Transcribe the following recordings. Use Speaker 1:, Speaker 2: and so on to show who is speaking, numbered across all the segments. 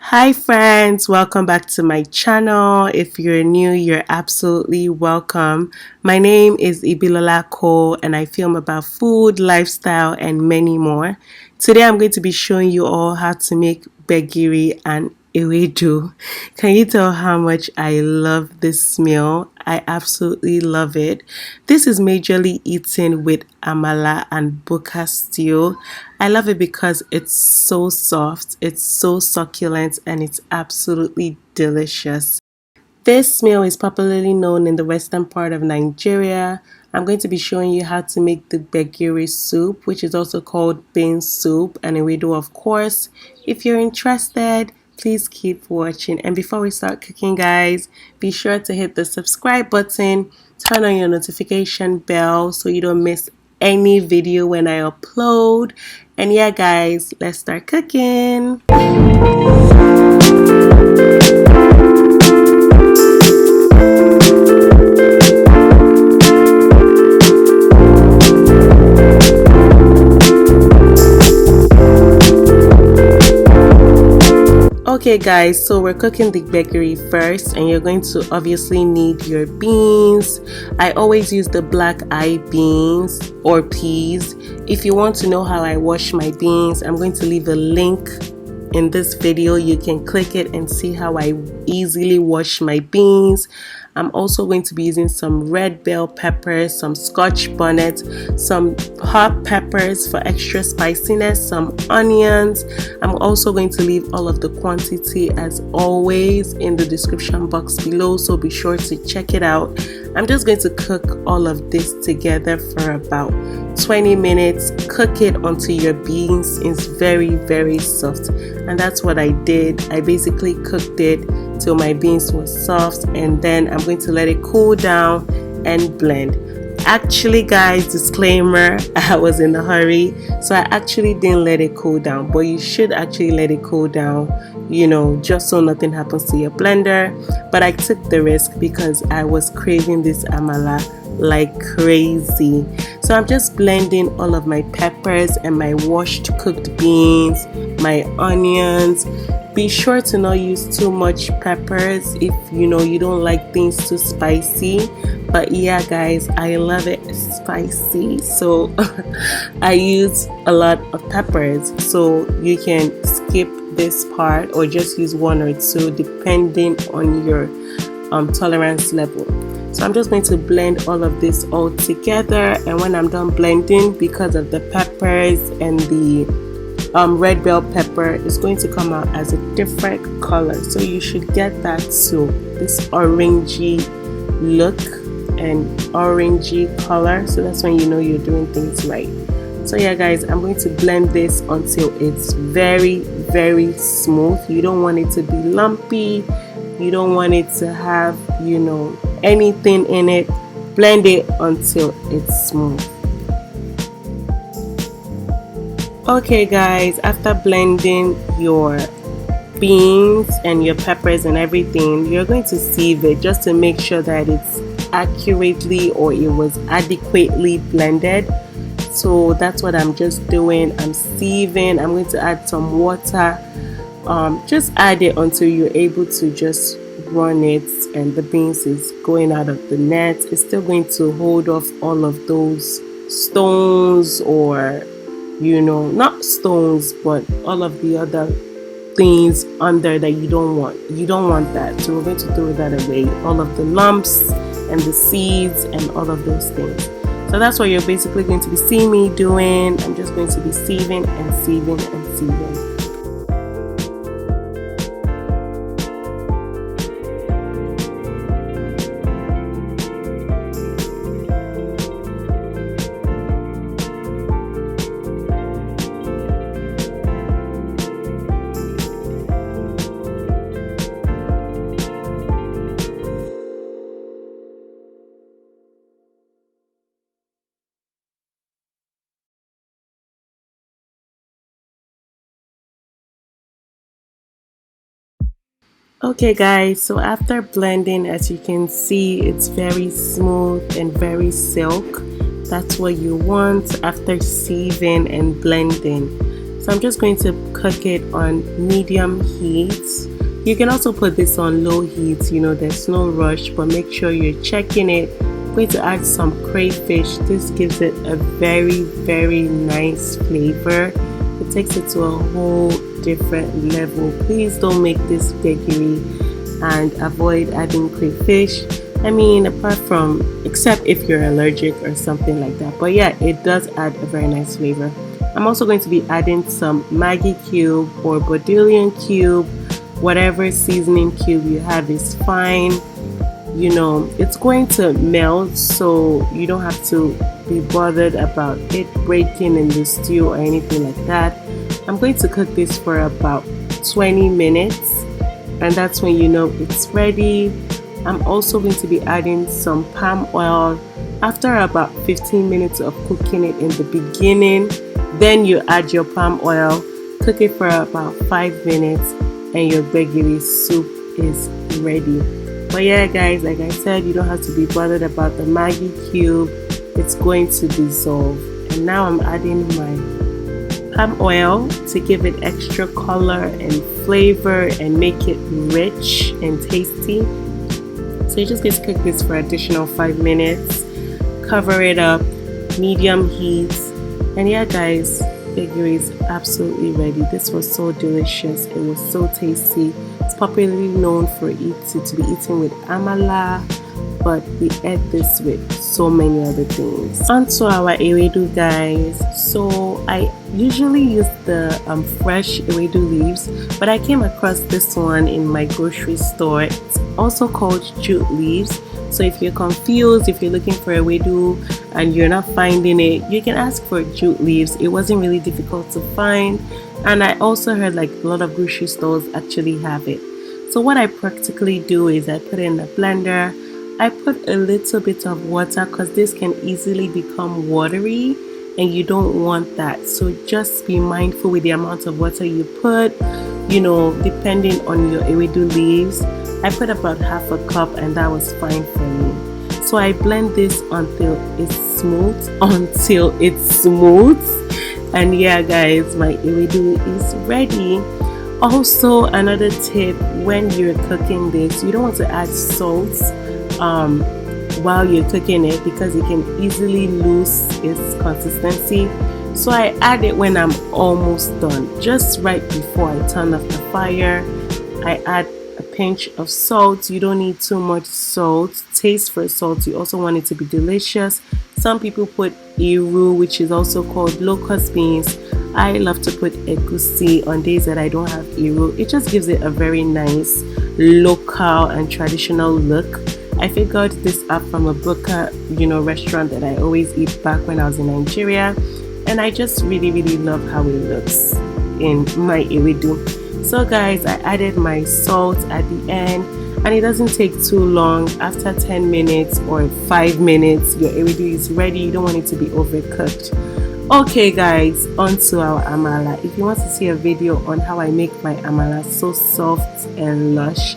Speaker 1: Hi friends, welcome back to my channel. If you're new, you're absolutely welcome. My name is Ibilolademodi and I film about food, lifestyle and many more. Today I'm going to be showing you all how to make Gbegiri and Ewedu. Can you tell how much I love this meal? I absolutely love it. This is majorly eaten with amala and buka stew. I love it because it's so soft, it's so succulent, and it's absolutely delicious. This meal is popularly known in the western part of Nigeria. I'm going to be showing you how to make the Gbegiri soup, which is also called bean soup, and Ewedu, of course. If you're interested, please keep watching. And before we start cooking, guys, be sure to hit the subscribe button, turn on your notification bell so you don't miss any video when I upload. And yeah, guys, let's start cooking. Okay guys, so we're cooking the Gbegiri first, and you're going to obviously need your beans. I always use the black eye beans or peas. If you want to know how I wash my beans, I'm going to leave a link in this video. You can click it and see how I easily wash my beans. I'm also going to be using some red bell peppers, some Scotch bonnet, some hot peppers for extra spiciness, some onions. I'm also going to leave all of the quantity as always in the description box below, so be sure to check it out. I'm just going to cook all of this together for about 20 minutes. Cook it until your beans is very soft, and that's what I did. I basically cooked it till my beans were soft, and then I'm going to let it cool down and blend. Actually guys, disclaimer, I was in a hurry, so I actually didn't let it cool down, but you should actually let it cool down, you know, just so nothing happens to your blender. But I took the risk because I was craving this amala like crazy. So I'm just blending all of my peppers and my washed cooked beans, my onions. Be sure to not use too much peppers if you know you don't like things too spicy. But yeah guys, I love it spicy, so I use a lot of peppers. So you can skip this part or just use one or two depending on your tolerance level. So I'm just going to blend all of this all together, and when I'm done blending, because of the peppers and the red bell pepper, is going to come out as a different color. So you should get that too, this orangey look and orangey color. So that's when you know you're doing things right. So yeah guys, I'm going to blend this until it's very smooth. You don't want it to be lumpy, you don't want it to have, you know, anything in it. Blend it until it's smooth. Okay guys, after blending your beans and your peppers and everything, you're going to sieve it just to make sure that it's accurately or it was adequately blended. So that's what I'm just doing. I'm sieving. I'm going to add some water. Just add it until you're able to just run it and the beans is going out of the net. It's still going to hold off all of those stones, or you know, not stones, but all of the other things under that you don't want that. So we're going to throw that away, all of the lumps and the seeds and all of those things. So that's what you're basically going to be seeing me doing. I'm just going to be sieving and sieving and sieving. Okay guys, so after blending, as you can see, it's very smooth and very silk. That's what you want after sieving and blending. So I'm just going to cook it on medium heat. You can also put this on low heat, you know, there's no rush, but make sure you're checking it. I'm going to add some crayfish. This gives it a very nice flavor. It takes it to a whole different level. Please don't make this gbegiri and avoid adding crayfish. I mean, except if you're allergic or something like that. But yeah, it does add a very nice flavor. I'm also going to be adding some Maggi Cube or Bordillion Cube. Whatever seasoning cube you have is fine. You know, it's going to melt, so you don't have to be bothered about it breaking in the stew or anything like that. I'm going to cook this for about 20 minutes, and that's when you know it's ready. I'm also going to be adding some palm oil after about 15 minutes of cooking it in the beginning. Then you add your palm oil, cook it for about 5 minutes, and your gbegiri soup is ready. But yeah guys, like I said, you don't have to be bothered about the Maggi Cube. It's going to dissolve. And now I'm adding my palm oil to give it extra color and flavor and make it rich and tasty. So you're just going to cook this for additional 5 minutes. Cover it up, medium heat. And yeah guys, gbegiri is absolutely ready. This was so delicious. It was so tasty. It's popularly known for it to be eaten with amala, but we ate this with so many other things. Onto our Ewedu guys. So I usually use the fresh Ewedu leaves, but I came across this one in my grocery store. It's also called Jute leaves. So if you're confused, if you're looking for Ewedu and you're not finding it, you can ask for Jute leaves. It wasn't really difficult to find, and I also heard like a lot of grocery stores actually have it. So what I practically do is I put it in the blender. I put a little bit of water because this can easily become watery and you don't want that. So just be mindful with the amount of water you put, you know, depending on your Ewedu leaves. I put about half a cup and that was fine for me. So I blend this until it's smooth, and yeah guys, my Ewedu is ready. Also, another tip, when you're cooking this, you don't want to add salt while you're cooking it because it can easily lose its consistency. So I add it when I'm almost done, just right before I turn off the fire. I add a pinch of salt. You don't need too much salt. Taste for salt. You also want it to be delicious. Some people put iru, which is also called locust beans. I love to put egusi on days that I don't have iru. It just gives it a very nice local and traditional look. I figured this up from a buka, restaurant that I always eat back when I was in Nigeria, and I just really love how it looks in my Ewedu. So guys, I added my salt at the end, and it doesn't take too long. After 10 minutes or 5 minutes, your Ewedu is ready. You don't want it to be overcooked. Okay guys, on to our amala. If you want to see a video on how I make my amala so soft and lush,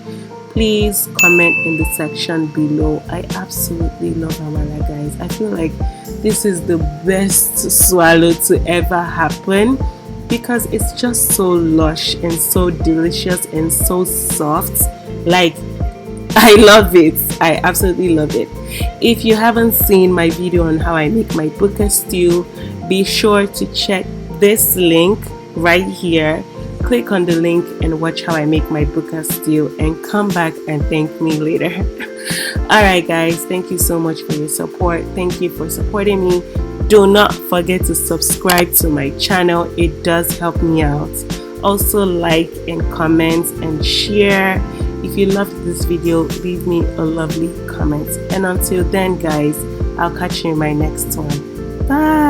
Speaker 1: please comment in the section below. I absolutely love amala guys. I feel like this is the best swallow to ever happen because it's just so lush and so delicious and so soft. Like, I love it. I absolutely love it. If you haven't seen my video on how I make my buka stew, be sure to check this link right here. Click on the link and watch how I make my buka stew and come back and thank me later. Alright guys, thank you so much for your support. Thank you for supporting me. Do not forget to subscribe to my channel. It does help me out. Also like and comment and share. If you loved this video, leave me a lovely comment. And until then guys, I'll catch you in my next one. Bye.